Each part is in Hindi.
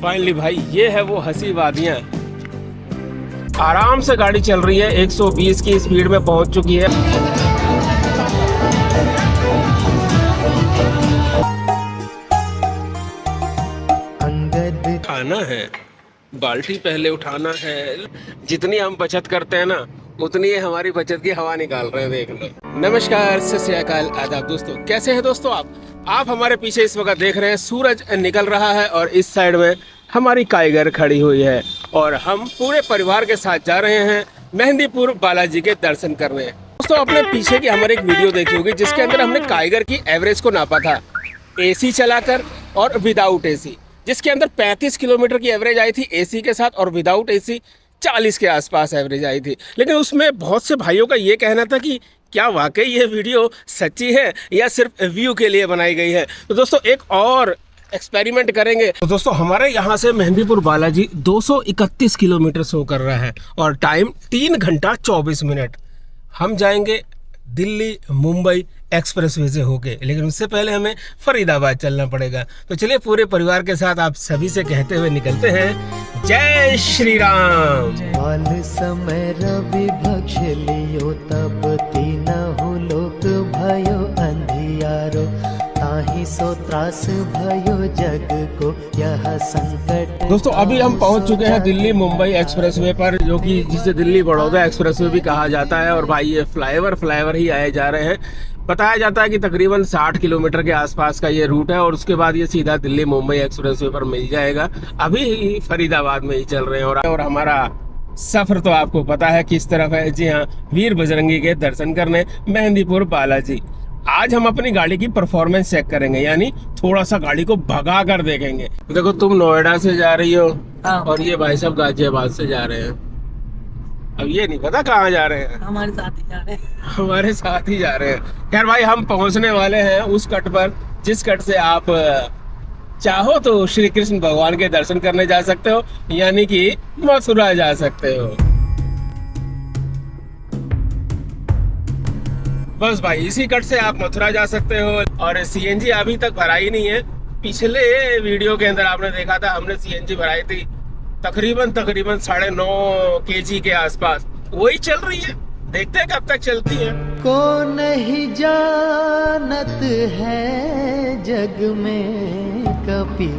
फाइनली भाई ये है वो हंसी वादियां। आराम से गाड़ी चल रही है, 120 की स्पीड में पहुंच चुकी है। खाना है, बाल्टी पहले उठाना है। जितनी हम बचत करते हैं ना, उतनी ही हमारी बचत की हवा निकाल रहे हैं, देख लो। नमस्कार, सत श्री अकाल, आदाब दोस्तों, कैसे हैं दोस्तों आप हमारे पीछे इस वक्त देख रहे हैं सूरज निकल रहा है और इस साइड में हमारी काइगर खड़ी हुई है और हम पूरे परिवार के साथ जा रहे हैं मेहंदीपुर बालाजी के दर्शन करने। दोस्तों अपने पीछे की हमारी एक वीडियो देखी होगी जिसके अंदर हमने काइगर की एवरेज को नापा था, एसी चलाकर और विदाउट एसी, जिसके अंदर 35 किलोमीटर की एवरेज आई थी एसी के साथ और विदाउट एसी 40 के आसपास एवरेज आई थी। लेकिन उसमें बहुत से भाइयों का ये कहना था कि क्या वाकई ये वीडियो सच्ची है या सिर्फ व्यू के लिए बनाई गई है। तो दोस्तों एक और एक्सपेरिमेंट करेंगे। तो दोस्तों हमारे यहाँ से मेहंदीपुर बालाजी 231 किलोमीटर शो कर रहा है और टाइम 3 घंटा 24 मिनट। हम जाएंगे दिल्ली मुंबई एक्सप्रेसवे से होके, लेकिन उससे पहले हमें फरीदाबाद चलना पड़ेगा। तो चलिए पूरे परिवार के साथ आप सभी से कहते हुए निकलते हैं, जय श्री राम। बाल समय रवि भक्ष लियो तब तीनहु लोक भयो अंधियारो, ताहि सो त्रास भयो जग को यह संकट। दोस्तों अभी हम पहुंच चुके हैं दिल्ली मुंबई एक्सप्रेसवे पर, जो कि जिसे दिल्ली बड़ौदा एक्सप्रेसवे भी कहा जाता है। और भाई ये फ्लाईओवर ही आए जा रहे हैं। बताया जाता है कि तकरीबन 60 किलोमीटर के आसपास का ये रूट है और उसके बाद ये सीधा दिल्ली मुंबई एक्सप्रेसवे पर मिल जाएगा। अभी फरीदाबाद में ही चल रहे हैं और हमारा सफर तो आपको पता है किस तरफ है। जी हाँ, वीर बजरंगी के दर्शन करने मेहंदीपुर बालाजी। आज हम अपनी गाड़ी की परफॉर्मेंस चेक करेंगे, यानी थोड़ा सा गाड़ी को भगा कर देखेंगे। देखो तुम नोएडा से जा रही हो और ये भाई साहब गाजियाबाद से जा रहे हैं। अब ये नहीं पता कहाँ जा रहे हैं, हमारे साथ ही जा रहे हैं। हमारे साथ ही जा रहे हैं। खैर भाई हम पहुंचने वाले हैं उस कट पर जिस कट से आप चाहो तो श्री कृष्ण भगवान के दर्शन करने जा सकते हो, यानी कि मथुरा जा सकते हो। बस भाई इसी कट से आप मथुरा जा सकते हो। और सीएनजी अभी तक भरा ही नहीं है। पिछले वीडियो के अंदर आपने देखा था हमने सीएनजी भराई थी तकरीबन 9.5 kg के आसपास, वही चल रही है। देखते हैं कब तक चलती है। को नहीं जानत है जग में कभी,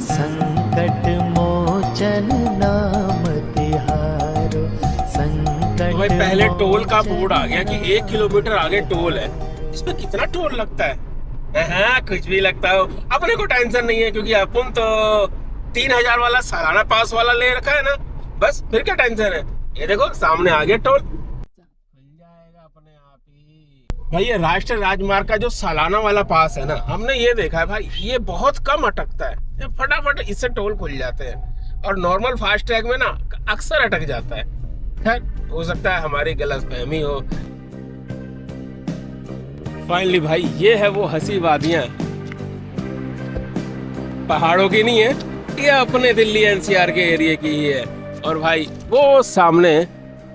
संकट मोचन नाम तिहारो, संकट। भाई पहले टोल का बोर्ड आ गया कि 1 किलोमीटर आगे टोल है। इसमें कितना टोल लगता है? हाँ कुछ भी लगता हो, अपने को टेंशन नहीं है क्योंकि अपन तो 3000 वाला सालाना पास वाला ले रखा है ना, बस फिर क्या टेंशन है। ये देखो सामने आ गया टोल, मिल जाएगा अपने आप ही। भाई ये राष्ट्रीय राजमार्ग का जो सालाना वाला पास है ना, हमने ये देखा है भाई, ये बहुत कम अटकता है, ये फटाफट इससे टोल खुल जाते हैं। और नॉर्मल फास्ट ट्रैक में ना अक्सर अटक जाता है। खैर हो सकता है हमारी गलतफहमी हो। फाइनली भाई ये है वो हंसी वादियां, पहाड़ों की नहीं है, ये अपने दिल्ली एनसीआर के एरिया की ही है। और भाई वो सामने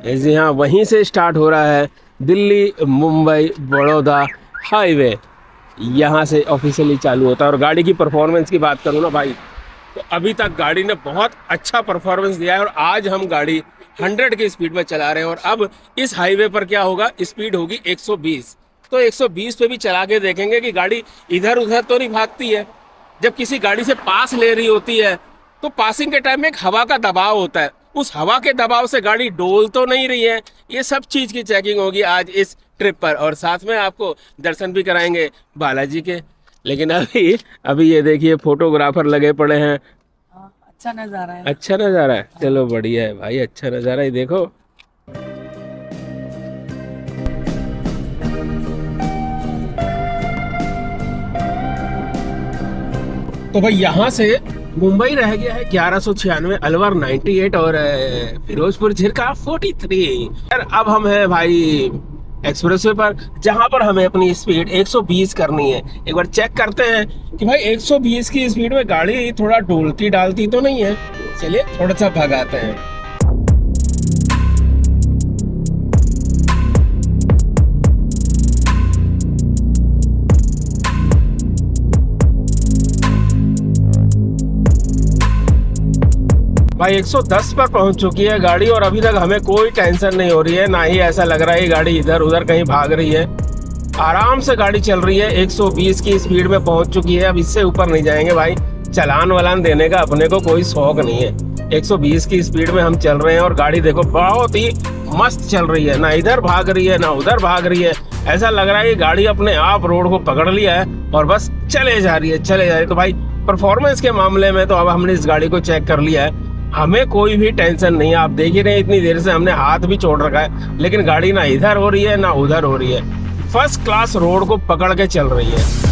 जी हाँ, वहीं से स्टार्ट हो रहा है दिल्ली मुंबई बड़ौदा हाईवे, यहाँ से ऑफिशियली चालू होता है। और गाड़ी की परफॉर्मेंस की बात करूँ ना भाई, तो अभी तक गाड़ी ने बहुत अच्छा परफॉर्मेंस दिया है। और आज हम गाड़ी 100 की स्पीड में चला रहे हैं और अब इस हाईवे पर क्या होगा, स्पीड होगी 120। तो 120 पे भी चला के देखेंगे कि गाड़ी इधर उधर तो नहीं भागती है। जब किसी गाड़ी से पास ले रही होती है तो पासिंग के टाइम में एक हवा का दबाव होता है, उस हवा के दबाव से गाड़ी डोल तो नहीं रही है। ये सब चीज की चेकिंग होगी आज इस ट्रिप पर और साथ में आपको दर्शन भी कराएंगे बालाजी के। लेकिन अभी ये देखिए फोटोग्राफर लगे पड़े हैं। अच्छा नजारा है, अच्छा नजारा है, चलो बढ़िया है भाई, अच्छा नजारा है। देखो तो भाई यहाँ से मुंबई रह गया है 1196, अलवर 98 और फिरोजपुर झिरका 43। अब हम हैं भाई एक्सप्रेसवे पर, जहाँ पर हमें अपनी स्पीड 120 करनी है। एक बार चेक करते हैं कि भाई 120 की स्पीड में गाड़ी थोड़ा डोलती डालती तो नहीं है। चलिए थोड़ा सा भगाते हैं। भाई 110 पर पहुंच चुकी है गाड़ी और अभी तक हमें कोई टेंशन नहीं हो रही है, ना ही ऐसा लग रहा है ये गाड़ी इधर उधर कहीं भाग रही है। आराम से गाड़ी चल रही है, 120 की स्पीड में पहुंच चुकी है। अब इससे ऊपर नहीं जाएंगे भाई, चलान वलान देने का अपने को कोई शौक नहीं है। 120 की स्पीड में हम चल रहे हैं और गाड़ी देखो बहुत ही मस्त चल रही है, ना इधर भाग रही है ना उधर भाग रही है। ऐसा लग रहा है कि गाड़ी अपने आप रोड को पकड़ लिया है और बस चले जा रही है। तो भाई परफॉर्मेंस के मामले में तो अब हमने इस गाड़ी को चेक कर लिया है, हमें कोई भी टेंशन नहीं है। आप देख ही रहे हैं इतनी देर से हमने हाथ भी छोड़ रखा है, लेकिन गाड़ी ना इधर हो रही है ना उधर हो रही है, फर्स्ट क्लास रोड को पकड़ के चल रही है।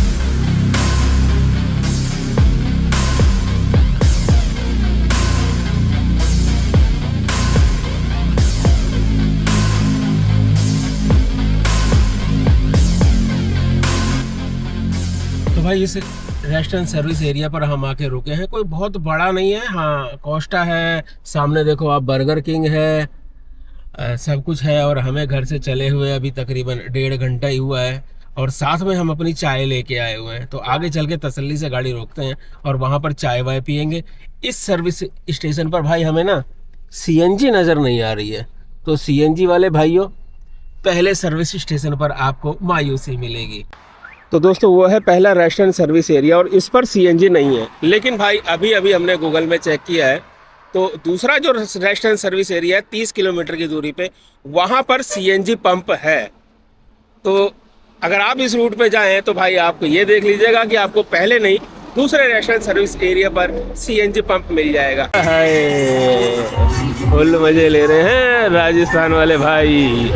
तो भाई इस रेस्टोरेंट सर्विस एरिया पर हम आके रुके हैं, कोई बहुत बड़ा नहीं है। हाँ, कोस्टा है सामने, देखो आप बर्गर किंग है, सब कुछ है। और हमें घर से चले हुए अभी तकरीबन 1.5 घंटा ही हुआ है और साथ में हम अपनी चाय लेके आए हुए हैं। तो आगे चल के तसल्ली से गाड़ी रोकते हैं और वहाँ पर चाय वाय पियेंगे। इस सर्विस स्टेशन पर भाई हमें ना CNG नज़र नहीं आ रही है, तो CNG वाले भाइयों पहले सर्विस स्टेशन पर आपको मायूसी मिलेगी। तो दोस्तों वो है पहला रेस्टोरेंट सर्विस एरिया और इस पर CNG नहीं है। लेकिन भाई अभी अभी हमने गूगल में चेक किया है तो दूसरा जो रेस्टोरेंट सर्विस एरिया है 30 किलोमीटर की दूरी पे, वहाँ पर CNG पंप है। तो अगर आप इस रूट पे जाएं तो भाई आपको ये देख लीजिएगा कि आपको पहले नहीं दूसरे रेस्टोरेंट सर्विस एरिया पर CNG पंप मिल जाएगा। फुल मजे ले रहे हैं राजस्थान वाले भाई।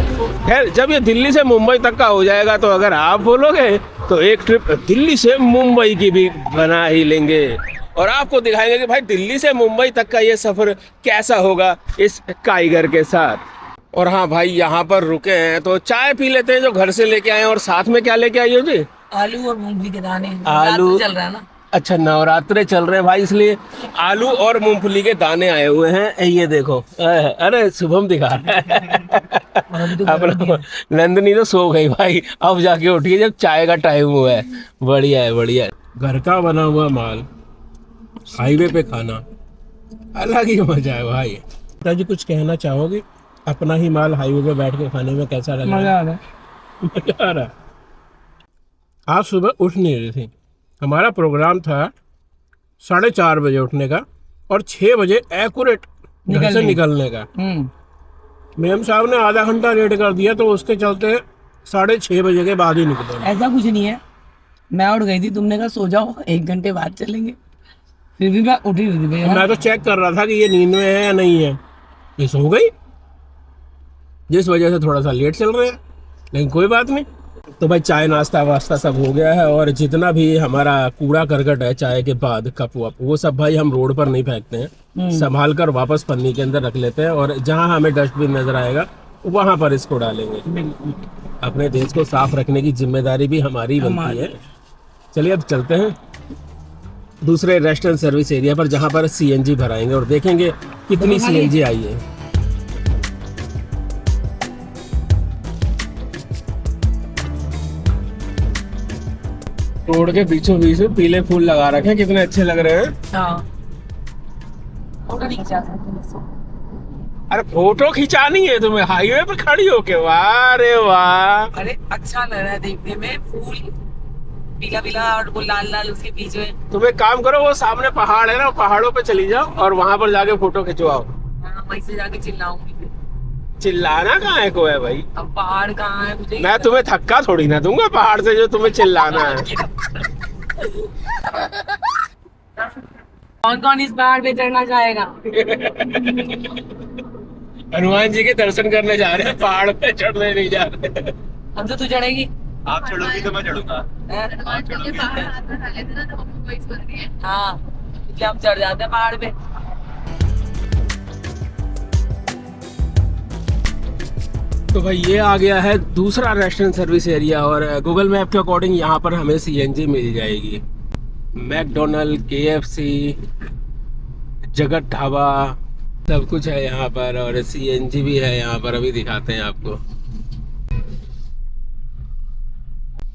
खैर जब ये दिल्ली से मुंबई तक का हो जाएगा तो अगर आप बोलोगे तो एक ट्रिप दिल्ली से मुंबई की भी बना ही लेंगे और आपको दिखाएंगे कि भाई दिल्ली से मुंबई तक का ये सफ़र कैसा होगा इस काइगर के साथ। और हाँ भाई यहाँ पर रुके हैं तो चाय पी लेते हैं जो घर से लेके आए हैं। और साथ में क्या लेके आई हो जी? आलू और मूंगफली के दाने। आलू चल रहा है ना। अच्छा, नवरात्रे चल रहे हैं भाई, इसलिए आलू और मूंगफली के दाने आए हुए हैं। ये देखो, अरे शुभम दिखा अपना नंदनी तो सो गई भाई, अब जाके उठी है जब चाय का टाइम हुआ है। बढ़िया है, बढ़िया है। घर का बना हुआ माल हाईवे पे खाना अलग ही मजा है भाई। पिताजी कुछ कहना चाहोगे? अपना ही माल हाईवे पे बैठ के खाने में कैसा लग रहा है? मजा आ रहा है। आज सुबह उठ नहीं रही थी, हमारा प्रोग्राम था 4:30 बजे उठने का और 6 बजे एक्यूरेट घर से निकलने का। मेम साहब ने आधा घंटा लेट कर दिया तो उसके चलते 6:30 बजे के बाद ही निकले। ऐसा कुछ नहीं है, मैं उठ गई थी, तुमने कहा सो जाओ 1 घंटे बाद चलेंगे, फिर भी मैं उठी नहीं थी भैया। मैं तो चेक कर रहा था कि ये नींद में है या नहीं है, ये सो गई, जिस वजह से थोड़ा सा लेट चल रहे हैं, लेकिन कोई बात नहीं। तो भाई चाय नाश्ता वास्ता सब हो गया है और जितना भी हमारा कूड़ा करकट है चाय के बाद कप वप, वो सब भाई हम रोड पर नहीं फेंकते हैं, संभाल कर वापस पन्नी के अंदर रख लेते हैं और जहां हमें डस्टबिन नजर आएगा वहां पर इसको डालेंगे। अपने देश को साफ रखने की जिम्मेदारी भी हमारी बनती है। चलिए अब चलते हैं दूसरे रेस्टोरेंट सर्विस एरिया पर जहां पर CNG भराएंगे और देखेंगे कितनी CNG आई है। रोड के बीचों बीच में पीले फूल लगा रखे हैं, कितने अच्छे लग रहे हैं। हाँ। फोटो नहीं खिंचा सकते। अरे फोटो खिंचानी है तुम्हें हाईवे पे खड़ी होके? वाह रे वाह, अरे अच्छा लग रहा है देखने में, फूल पीला पीला और वो लाल लाल उसके बीच में। तुम एक काम करो, वो सामने पहाड़ है ना, पहाड़ों पे चली जाओ और वहां पर जाके फोटो खिंचवाओ। हाँ, वहीं से जाके चिल्लाऊंगी। चिल्लाना कहाँ है को है भाई? अब पहाड़ कहाँ है मुझे? मैं तुम्हें धक्का थोड़ी ना दूंगा पहाड़ से जो तुम्हें चिल्लाना है। कौन कौन इस पहाड़ पे चढ़ना चाहेगा? हनुमान जी के दर्शन करने जा रहे हैं, पहाड़ पे चढ़ने नहीं जा रहे। अब तो तू चढ़ेगी। आप चढ़ोगी तो मैं चढ़ूंगा। हाँ, इसलिए हम चढ़ जाते हैं पहाड़ पे। तो भाई ये आ गया है दूसरा रेस्टोरेंट सर्विस एरिया और गूगल मैप के अकॉर्डिंग यहाँ पर हमें CNG मिल जाएगी। मैकडोनल्ड, KFC, जगत ढाबा सब कुछ है यहाँ पर और CNG भी है यहाँ पर, अभी दिखाते हैं आपको।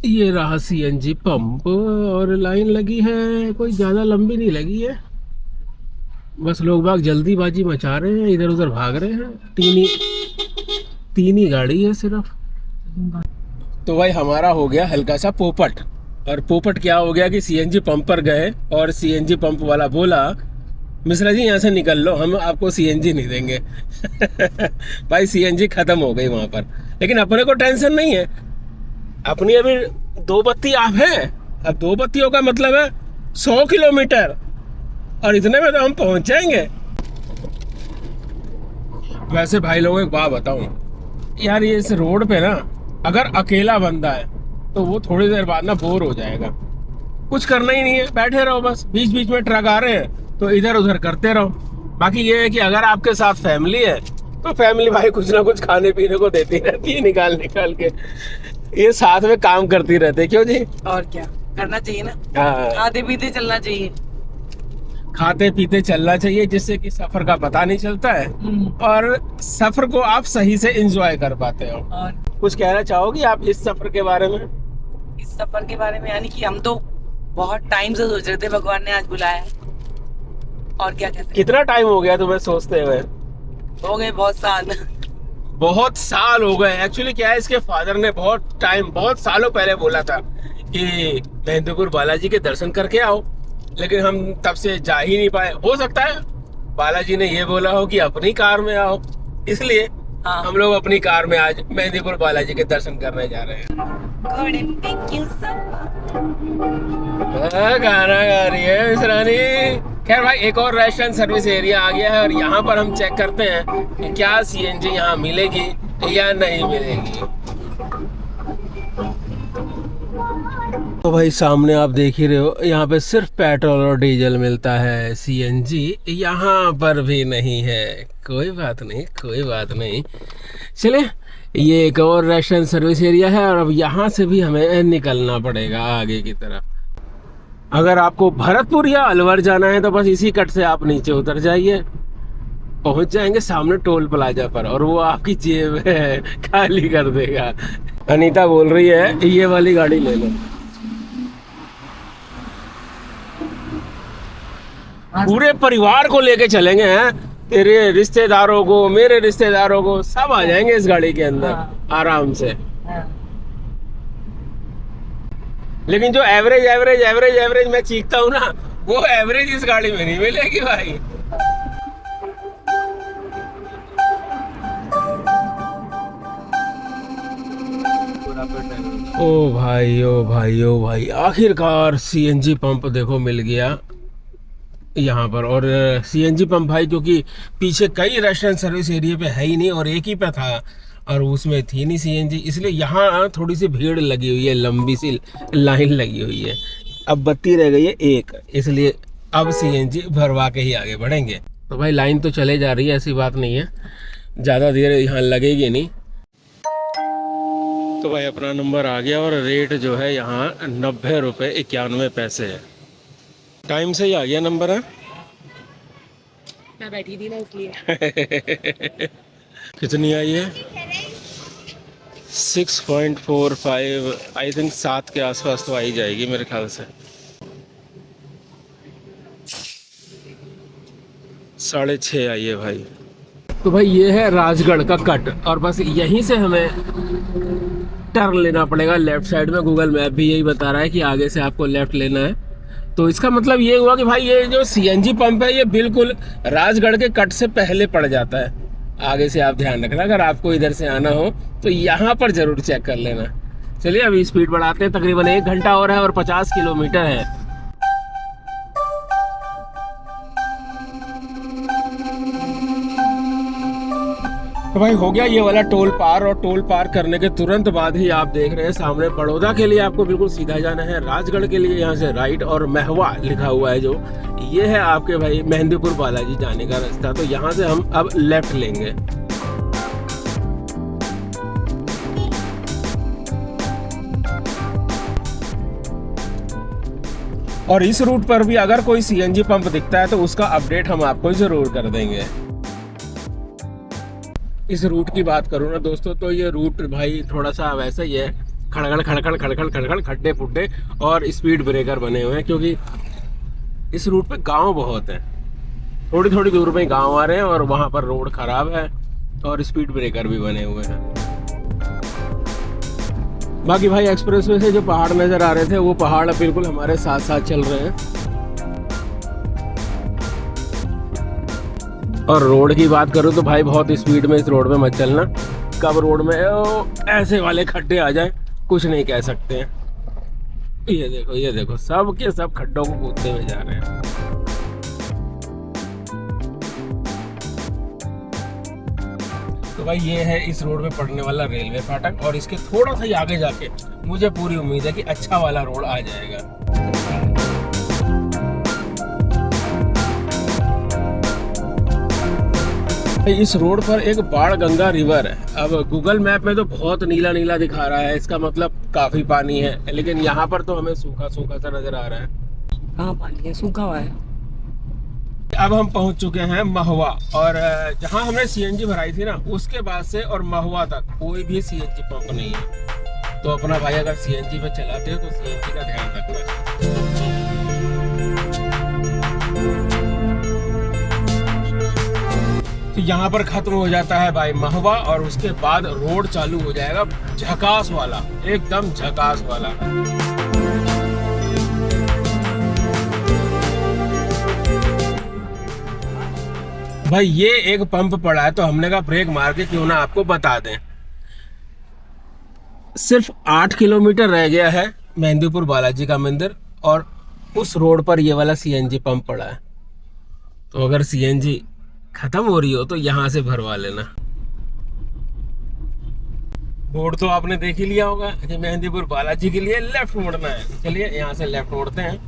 ये रहा CNG पंप और लाइन लगी है, कोई ज़्यादा लंबी नहीं लगी है, बस लोग बाग जल्दीबाजी मचा रहे हैं, इधर उधर भाग रहे हैं। तीन ही गाड़ी है सिर्फ। तो भाई हमारा हो गया हल्का सा पोपट। और पोपट क्या हो गया कि सीएनजी पंप पर गए और सीएनजी पंप वाला बोला मिश्रा जी यहाँ से निकल लो, हम आपको सीएनजी नहीं देंगे। भाई सीएनजी खत्म हो गई वहां पर। लेकिन अपने को टेंशन नहीं है, अपनी अभी 2 बत्ती आप है। अब 2 बत्तियों का मतलब है 100 किलोमीटर, और इतने में तो हम पहुंच जाएंगे। वैसे भाई लोगों एक बात बताऊं यार, ये इस रोड पे ना अगर अकेला बंदा है तो वो थोड़ी देर बाद ना बोर हो जाएगा। कुछ करना ही नहीं है, बैठे रहो बस। बीच बीच में ट्रक आ रहे हैं तो इधर उधर करते रहो। बाकी ये है कि अगर आपके साथ फैमिली है तो फैमिली भाई कुछ ना कुछ खाने पीने को देती रहती है, निकाल निकाल के। ये साथ में काम करती रहते, क्यों जी? और क्या करना चाहिए ना, हाँ, खाते पीते चलना चाहिए। खाते पीते चलना चाहिए, जिससे कि सफर का पता नहीं चलता है और सफर को आप सही से एंजॉय कर पाते हो। और कुछ कहना चाहोगी आप इस सफर के बारे में? इस सफर के बारे में यानी कि हम तो बहुत टाइम से सोच रहे थे, भगवान ने आज बुलाया है। और क्या कहते कितना टाइम हो गया तुम्हें सोचते हुए? हो गए बहुत साल। बहुत साल हो गए। एक्चुअली क्या है, इसके फादर ने बहुत सालों पहले बोला था कि मेहंदीपुर बालाजी के दर्शन करके आओ, लेकिन हम तब से जा ही नहीं पाए। हो सकता है बालाजी ने ये बोला हो कि अपनी कार में आओ, इसलिए हाँ। हम लोग अपनी कार में आज मेहंदीपुर बालाजी के दर्शन करने जा रहे हैं। गाना गा रही है मिश्रानी। खैर भाई एक और रेस्टोरेंट सर्विस एरिया आ गया है और यहाँ पर हम चेक करते हैं कि क्या सीएनजी यहाँ मिलेगी या नहीं मिलेगी। तो भाई सामने आप देख ही रहे हो, यहाँ पे सिर्फ पेट्रोल और डीजल मिलता है, सीएनजी यहाँ पर भी नहीं है। कोई बात नहीं, कोई बात नहीं। चले, ये एक और रेस्टोरेंट सर्विस एरिया है और अब यहाँ से भी हमें निकलना पड़ेगा आगे की तरफ। अगर आपको भरतपुर या अलवर जाना है तो बस इसी कट से आप नीचे उतर जाइए, पहुंच जाएंगे सामने टोल प्लाजा पर और वो आपकी जेब है खाली कर देगा। अनीता बोल रही है ये वाली गाड़ी ले लो। पूरे परिवार को लेके चलेंगे हैं, तेरे रिश्तेदारों को, मेरे रिश्तेदारों को, सब आ जाएंगे इस गाड़ी के अंदर आराम से। लेकिन जो एवरेज मैं चीखता हूँ ना, वो एवरेज इस गाड़ी में नहीं मिलेगी भाई। ओ भाई आखिरकार सीएनजी पंप देखो मिल गया यहाँ पर। और सीएनजी पंप भाई क्योंकि पीछे कई रेस्टोरेंट सर्विस एरिया पे है ही नहीं और एक ही पे था और उसमें थी नहीं सीएनजी, इसलिए यहाँ थोड़ी सी भीड़ लगी हुई है, लंबी सी लाइन लगी हुई है। अब बत्ती रह गई है एक, इसलिए अब सीएनजी भरवा के ही आगे बढ़ेंगे। तो भाई लाइन तो चले जा रही है, ऐसी बात नहीं है, ज़्यादा देर यहाँ लगेगी नहीं। तो भाई अपना नंबर आ गया और रेट जो है यहाँ 90 रुपये 91 पैसे है। टाइम से ही आ गया नंबर है, मैं बैठी थी ना इसलिए। कितनी आई है? 6.45 आई थिंक 7 के आसपास तो आ ही जाएगी मेरे ख्याल से। 6:30 आई है भाई। तो भाई ये है राजगढ़ का कट और बस यहीं से हमें टर्न लेना पड़ेगा लेफ्ट साइड में। गूगल मैप भी यही बता रहा है कि आगे से आपको लेफ्ट लेना है। तो इसका मतलब ये हुआ कि भाई ये जो सीएनजी पंप है ये बिल्कुल राजगढ़ के कट से पहले पड़ जाता है। आगे से आप ध्यान रखना, अगर आपको इधर से आना हो तो यहाँ पर ज़रूर चेक कर लेना। चलिए अभी स्पीड बढ़ाते हैं, तकरीबन 1 घंटा और है और 50 किलोमीटर है। तो भाई हो गया ये वाला टोल पार और टोल पार करने के तुरंत बाद ही आप देख रहे हैं सामने बड़ौदा के लिए आपको बिल्कुल सीधा जाना है, राजगढ़ के लिए यहाँ से राइट और महवा लिखा हुआ है जो ये है आपके भाई मेहंदीपुर बालाजी जाने का रास्ता। तो यहाँ से हम अब लेफ्ट लेंगे। और इस रूट पर भी अगर कोई सीएनजी पंप दिखता है तो उसका अपडेट हम आपको जरूर कर देंगे। इस रूट की बात करूँ ना दोस्तों तो ये रूट भाई थोड़ा सा वैसा ही है, खड़खड़ खड्डे फुड्डे और स्पीड ब्रेकर बने हुए हैं क्योंकि इस रूट पे गांव बहुत है। थोड़ी थोड़ी दूर में गांव आ रहे हैं और वहां पर रोड खराब है और स्पीड ब्रेकर भी बने हुए हैं। बाकी भाई एक्सप्रेसवे से जो पहाड़ नजर आ रहे थे वो पहाड़ बिल्कुल हमारे साथ साथ चल रहे हैं। और रोड की बात करूं तो भाई बहुत स्पीड में इस रोड में मत चलना, कब रोड में ऐसे वाले खड्डे आ जाए कुछ नहीं कह सकते हैं। ये देखो सब के सब खड्डों को कूदते हुए जा रहे हैं। तो भाई ये है इस रोड में पड़ने वाला रेलवे फाटक और इसके थोड़ा सा ही आगे जाके मुझे पूरी उम्मीद है कि अच्छा वाला रोड आ जाएगा। इस रोड पर एक बाण गंगा रिवर है। अब गूगल मैप में तो बहुत नीला नीला दिखा रहा है, इसका मतलब काफी पानी है, लेकिन यहाँ पर तो हमें सूखा सूखा सा नजर आ रहा है। कहाँ पानी है? सूखा हुआ है। अब हम पहुंच चुके हैं महुआ और जहां हमने सीएनजी भराई थी ना उसके बाद से और महुआ तक कोई भी सीएनजी पंप नहीं है। तो अपना भाई अगर सीएनजी पे चलाते हो तो सीएनजी का ध्यान रखना। तो यहाँ पर खत्म हो जाता है भाई महुआ और उसके बाद रोड चालू हो जाएगा झकास वाला, एकदम झकास वाला। भाई ये एक पंप पड़ा है तो हमने कहा ब्रेक मार के क्यों ना आपको बता दें। सिर्फ 8 किलोमीटर रह गया है मेहंदीपुर बालाजी का मंदिर और उस रोड पर ये वाला सीएनजी पंप पड़ा है। तो अगर सीएनजी खत्म हो रही हो तो यहाँ से भरवा लेना। बोर्ड तो आपने देख ही लिया होगा कि मेहंदीपुर बालाजी के लिए लेफ्ट मुड़ना है। चलिए यहाँ से लेफ्ट मुड़ते हैं।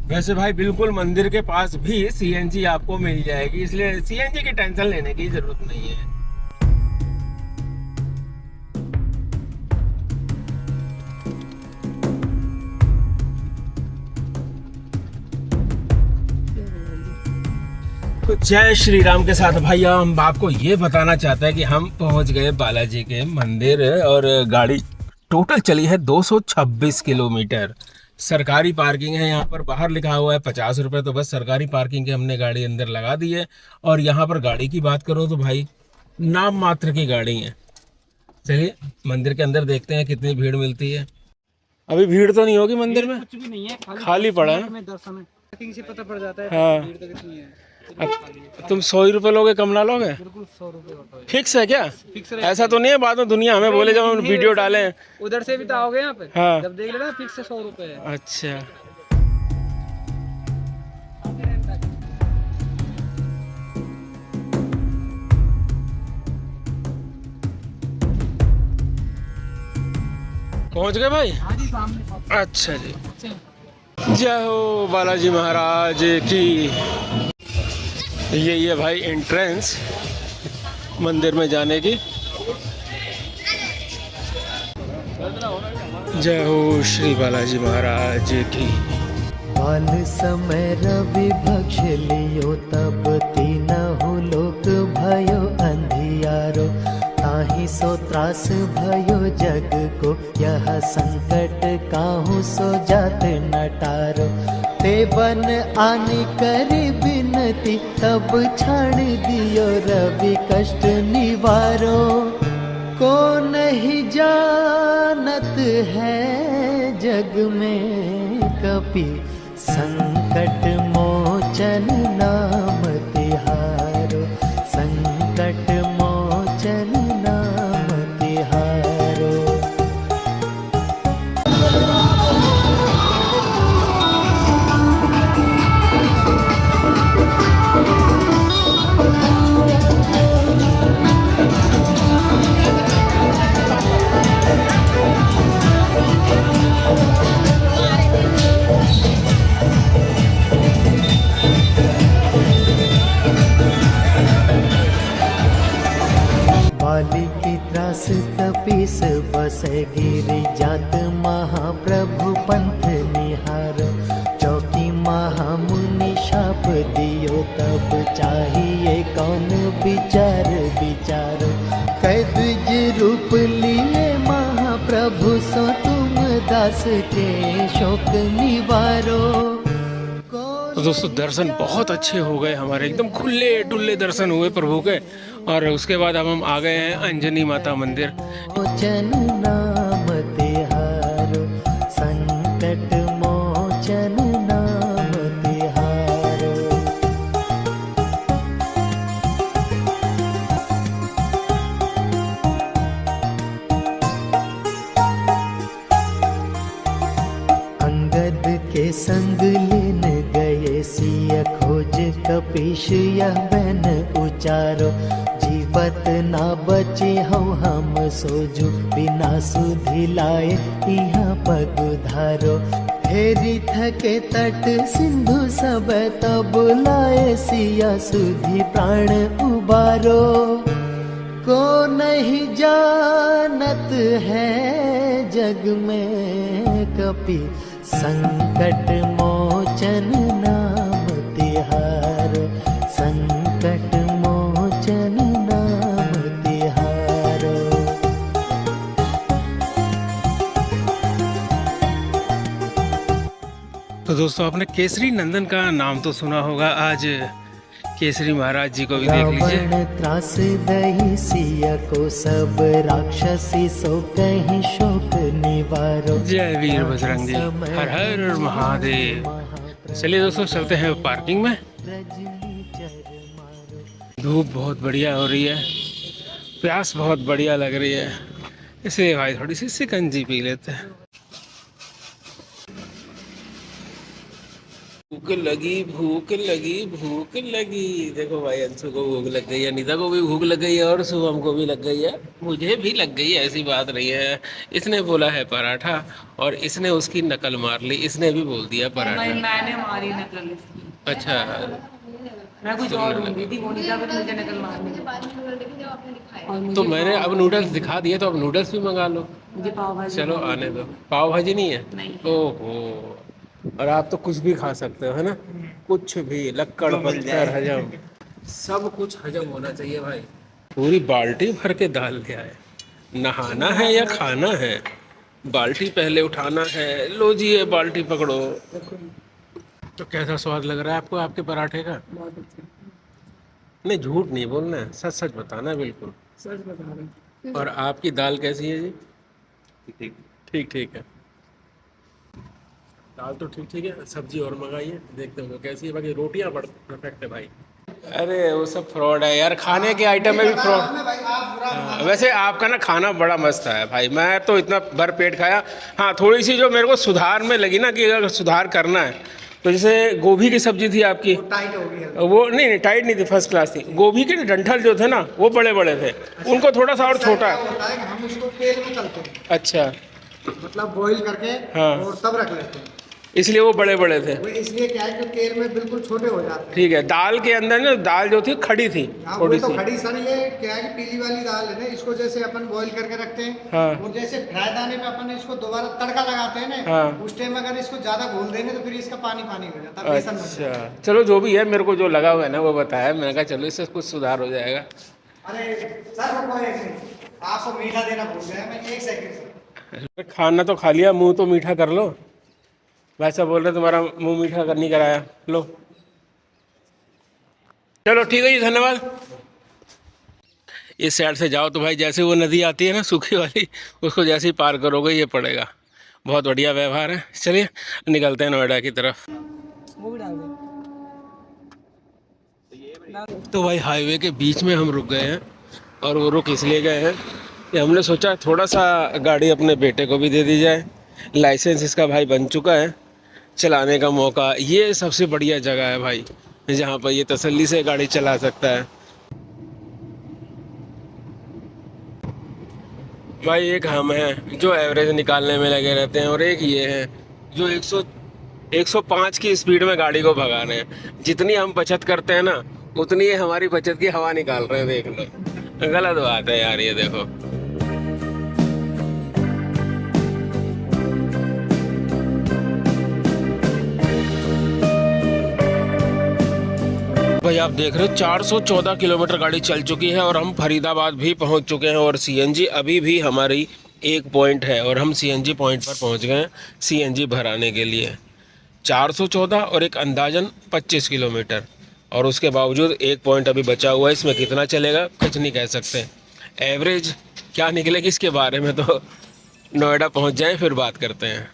वैसे भाई बिल्कुल मंदिर के पास भी सीएनजी आपको मिल जाएगी, इसलिए सीएनजी की टेंशन लेने की जरूरत नहीं है। तो जय श्री राम के साथ भाई हम आपको ये बताना चाहते हैं कि हम पहुंच गए बालाजी के मंदिर और गाड़ी टोटल चली है 226 किलोमीटर। सरकारी पार्किंग है यहाँ पर, बाहर लिखा हुआ है 50 रुपये, तो बस सरकारी पार्किंग के हमने गाड़ी अंदर लगा दी है। और यहाँ पर गाड़ी की बात करो तो भाई नाम मात्र की गाड़ी है। चलिए मंदिर के अंदर देखते हैं कितनी भीड़ मिलती है। अभी भीड़ तो नहीं होगी मंदिर में? कुछ भी नहीं है, खाली पड़ा है। दर्शन है, से पता पड़ जाता है। हाँ। भीड़ तो कितनी है। तुम 100 रुपये लोगे कम ना लोगे? बिल्कुल 100 रुपये फिक्स है क्या? फिक्स ऐसा तो नहीं है बाद में दुनिया हमें बोले जब हम वीडियो डालें? उधर से भी तो आओगे यहाँ पे। हाँ। जब देख लेना फिक्स 100 रुपये है। अच्छा पहुंच गए भाई? हाँ जी, सामने। अच्छा जी, जय हो बालाजी महाराज की। यही है भाई एंट्रेंस मंदिर में जाने की। जय हो श्री बालाजी महाराज की। काल समय रवि भक्ष लियो तब तीनहु लोक भयो अंधियारो, ताहि सो त्रास भयो जग को, यह संकट काहू सो जात नटारो। ते बन आनी करी बिनती, तब छाड़ दियो रवि कष्ट निवारो। को नहीं जानत है जग में कपि, संकट मोचन नाम तिहारो। संकट मोचन नाम तिहारो। बाली की त्रास तपीस बसे गिरि जात, महाप्रभु पंथ निहारो। चौकी महामुनि शाप दियो, तब चाहिए कौन विचार विचारो। कै द्विज रूप लिए महाप्रभु तुम दास के शोक निवारो। तो दोस्तों दर्शन बहुत अच्छे हो गए हमारे, एकदम खुले डुल्ले दर्शन हुए प्रभु के। और उसके बाद अब हम आ गए हैं अंजनी माता मंदिर। मोचन नाम तिहारो, संकट मोचन नाम तिहारो। अंगद के संग लेन गए सिया खोज कपीश यह बन उचारो। जीवत ना बचे हो हम सोजू, बिना सुधि लाए यहाँ पग धारो। हेरी थके तट सिंधु सब तब लाए सिया सुधि प्राण उबारो। को नहीं जानत है जग में कपि, संकट मोचन नाम तिहारो, संकट मोचन नाम तिहारो। तो दोस्तों आपने केसरी नंदन का नाम तो सुना होगा, आज केसरी महाराज जी को भी देख लीजिए। रावण त्रास दही सिया को, सब राक्षसी सो कहीं शोक निवारो। जय वीर बजरंगी, हर हर महादेव। चलिए दोस्तों चलते हैं पार्किंग में। धूप बहुत बढ़िया हो रही है, प्यास बहुत बढ़िया लग रही है, इसलिए भाई थोड़ी सी शिकंजी पी लेते हैं। भूख लगी भूख लगी भूख लगी। देखो भाई अंशु को भूख लग गई है, अनीता को भी भूख लग गई है और शुभम को भी लग गई है, मुझे भी लग गई है, ऐसी बात नहीं है। इसने बोला है पराठा और इसने उसकी नकल मार ली, इसने भी बोल दिया पराठा। मैंने मारी नकल इसकी। अच्छा मैं कुछ और ढूंढी थी, वो नहीं था, मुझे नकल मारनी थी। तो मैंने अब नूडल्स दिखा दिए, तो अब नूडल्स भी मंगा लो। मुझे पाव भाजी। चलो आने दो। पाव भाजी नहीं है? नहीं। ओहो, और आप तो कुछ भी खा सकते हो, है ना? कुछ भी, लक्कड़ पत्थर हजम, सब कुछ हजम होना चाहिए भाई। पूरी बाल्टी भर के दाल ले आए। नहाना है या खाना है? बाल्टी पहले उठाना है। लो जी ये बाल्टी पकड़ो। तो कैसा स्वाद लग रहा है आपको आपके पराठे का? बहुत अच्छा। नहीं झूठ नहीं बोलना है, सच सच बताना है बिल्कुल। सच बता रहे हैं। और आपकी दाल कैसी है जी? ठीक ठीक ठीक है, दाल तो ठीक ठीक है, सब्जी और मंगाइए, देखते हो कैसी है। बाकी रोटियां बड़ परफेक्ट है भाई। अरे वो सब फ्रॉड है यार, खाने के आइटम में भी फ्रॉड। वैसे आपका ना खाना बड़ा मस्त है भाई, मैं तो इतना भर पेट खाया। हाँ थोड़ी सी जो मेरे को सुधार में लगी ना, कि अगर सुधार करना है तो जैसे गोभी की सब्जी थी आपकी, टाइट हो गई। वो नहीं टाइट नहीं थी, फर्स्ट क्लास थी। गोभी के डंठल जो थे ना वो बड़े बड़े थे, उनको थोड़ा सा और छोटा। होता है कि हम इसको तेल में तलते हैं, अच्छा मतलब बॉईल करके हाँ। और तब रख लेते हैं, इसलिए वो बड़े बड़े थे। वो इसलिए क्या है कि तेल में बिल्कुल छोटे हो जाते हैं। ठीक है, दाल के अंदर ना दाल जो थी खड़ी थी हाँ, थोड़ी वो तो सी। खड़ी सर, ये क्या है कि पीली वाली दाल है ना, इसको जैसे अपन बॉईल करके रखते हैं हाँ। और जैसे फ्राई दाने पे अपन इसको दोबारा तड़का लगाते हैं ना, हाँ। उस टाइम अगर इसको ज्यादा घोल देंगे तो फिर इसका पानी पानी हो जाता है, बेसन बन जाता है। अच्छा चलो जो भी है, मेरे को जो लगा हुआ है ना वो बताया, मैंने कहा चलो इससे कुछ सुधार हो जाएगा। अरे सर रुको एक सेकंड, आपको मीठा देना भूल गया मैं, एक सेकंड सर। खाना तो खा लिया, मुंह तो मीठा कर लो। वैसा बोल रहे तुम्हारा मुंह मीठा कर नहीं कराया, लो चलो ठीक है जी, धन्यवाद। इस साइड से जाओ तो भाई जैसे वो नदी आती है ना सूखी वाली, उसको जैसे ही पार करोगे ये पड़ेगा। बहुत बढ़िया व्यवहार है। चलिए निकलते हैं नोएडा की तरफ। वो भी डाल दे। तो भाई हाईवे के बीच में हम रुक गए हैं, और वो रुक इसलिए गए हैं कि हमने सोचा थोड़ा सा गाड़ी अपने बेटे को भी दे दी जाए। लाइसेंस इसका भाई बन चुका है, चलाने का मौका, ये सबसे बढ़िया जगह है भाई जहाँ पर ये तसल्ली से गाड़ी चला सकता है। भाई एक हम हैं जो एवरेज निकालने में लगे रहते हैं, और एक ये है जो 105 की स्पीड में गाड़ी को भगा रहे हैं। जितनी हम बचत करते हैं ना, उतनी ये हमारी बचत की हवा निकाल रहे हैं, देख लो। गलत बात है यार ये, देखो। भाई आप देख रहे हो 414 किलोमीटर गाड़ी चल चुकी है और हम फरीदाबाद भी पहुंच चुके हैं, और सीएनजी अभी भी हमारी एक पॉइंट है और हम सीएनजी पॉइंट पर पहुंच गए हैं सीएनजी भराने के लिए। 414 और एक अंदाजन 25 किलोमीटर, और उसके बावजूद एक पॉइंट अभी बचा हुआ है। इसमें कितना चलेगा कुछ नहीं कह सकते। एवरेज क्या निकलेगी इसके बारे में तो नोएडा पहुंच जाएं फिर बात करते हैं।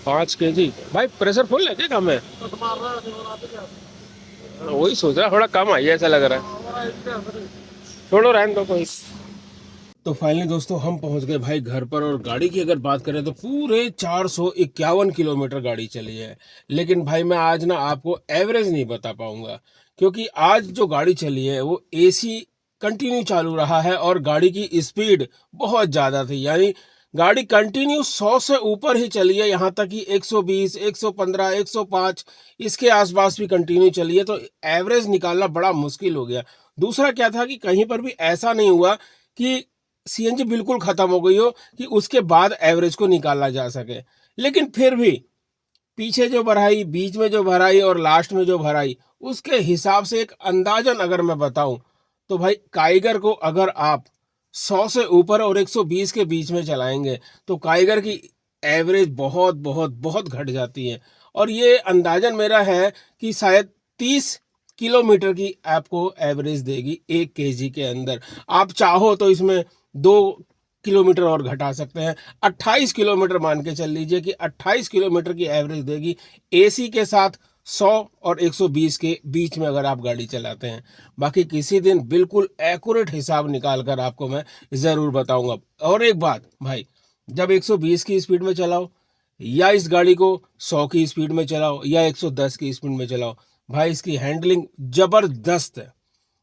5 kg भाई, प्रेशर फुल है क्या, कम है? वही सोच रहा, थोड़ा कम आई है ऐसा लग रहा है। छोड़ो, रहने दो कोई। तो फाइनली दोस्तों हम पहुंच गए भाई घर पर, और गाड़ी की अगर बात करें तो पूरे 451 किलोमीटर गाड़ी चली है। लेकिन भाई मैं आज ना आपको एवरेज नहीं बता पाऊंगा, क्योंकि आज जो गाड़ी चली है वो एसी कंटिन्यू चालू रहा है और गाड़ी की स्पीड बहुत ज़्यादा थी। यानी गाड़ी कंटिन्यू 100 से ऊपर ही चली है, यहाँ तक कि 120, 115, 105 इसके आसपास भी कंटिन्यू चली है। तो एवरेज निकालना बड़ा मुश्किल हो गया। दूसरा क्या था कि कहीं पर भी ऐसा नहीं हुआ कि सीएनजी बिल्कुल खत्म हो गई हो कि उसके बाद एवरेज को निकाला जा सके। लेकिन फिर भी पीछे जो भराई, बीच में जो भराई और लास्ट में जो भराई, उसके हिसाब से एक अंदाजन अगर मैं बताऊं तो भाई काइगर को अगर आप 100 से ऊपर और 120 के बीच में चलाएंगे तो काइगर की एवरेज बहुत बहुत बहुत घट जाती है। और ये अंदाजन मेरा है कि शायद 30 किलोमीटर की आपको एवरेज देगी 1 kg के अंदर। आप चाहो तो इसमें 2 किलोमीटर और घटा सकते हैं, 28 किलोमीटर मान के चल लीजिए कि 28 किलोमीटर की एवरेज देगी एसी के साथ 100 और 120 के बीच में अगर आप गाड़ी चलाते हैं। बाकी किसी दिन बिल्कुल एक्यूरेट हिसाब निकाल कर आपको मैं ज़रूर बताऊंगा। और एक बात भाई, जब 120 की स्पीड में चलाओ या इस गाड़ी को 100 की स्पीड में चलाओ या 110 की स्पीड में चलाओ, भाई इसकी हैंडलिंग ज़बरदस्त है।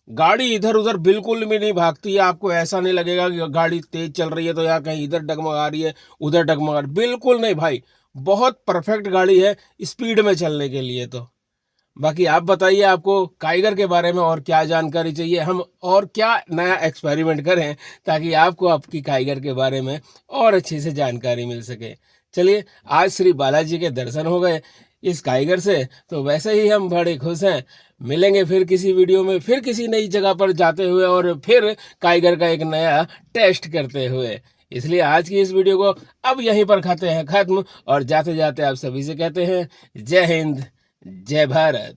गाड़ी इधर उधर बिल्कुल भी नहीं भागती है। आपको ऐसा नहीं लगेगा कि गाड़ी तेज चल रही है तो यार कहीं इधर डगमगा रही है उधर डगमगा रही है, बिल्कुल नहीं भाई। बहुत परफेक्ट गाड़ी है स्पीड में चलने के लिए। तो बाकी आप बताइए, आपको काइगर के बारे में और क्या जानकारी चाहिए, हम और क्या नया एक्सपेरिमेंट करें ताकि आपको आपकी काइगर के बारे में और अच्छे से जानकारी मिल सके। चलिए, आज श्री बालाजी के दर्शन हो गए इस काइगर से, तो वैसे ही हम बड़े खुश हैं। मिलेंगे फिर किसी वीडियो में, फिर किसी नई जगह पर जाते हुए और फिर काइगर का एक नया टेस्ट करते हुए। इसलिए आज की इस वीडियो को अब यहीं पर खाते हैं खत्म, और जाते जाते आप सभी से कहते हैं जय हिंद, जय भारत।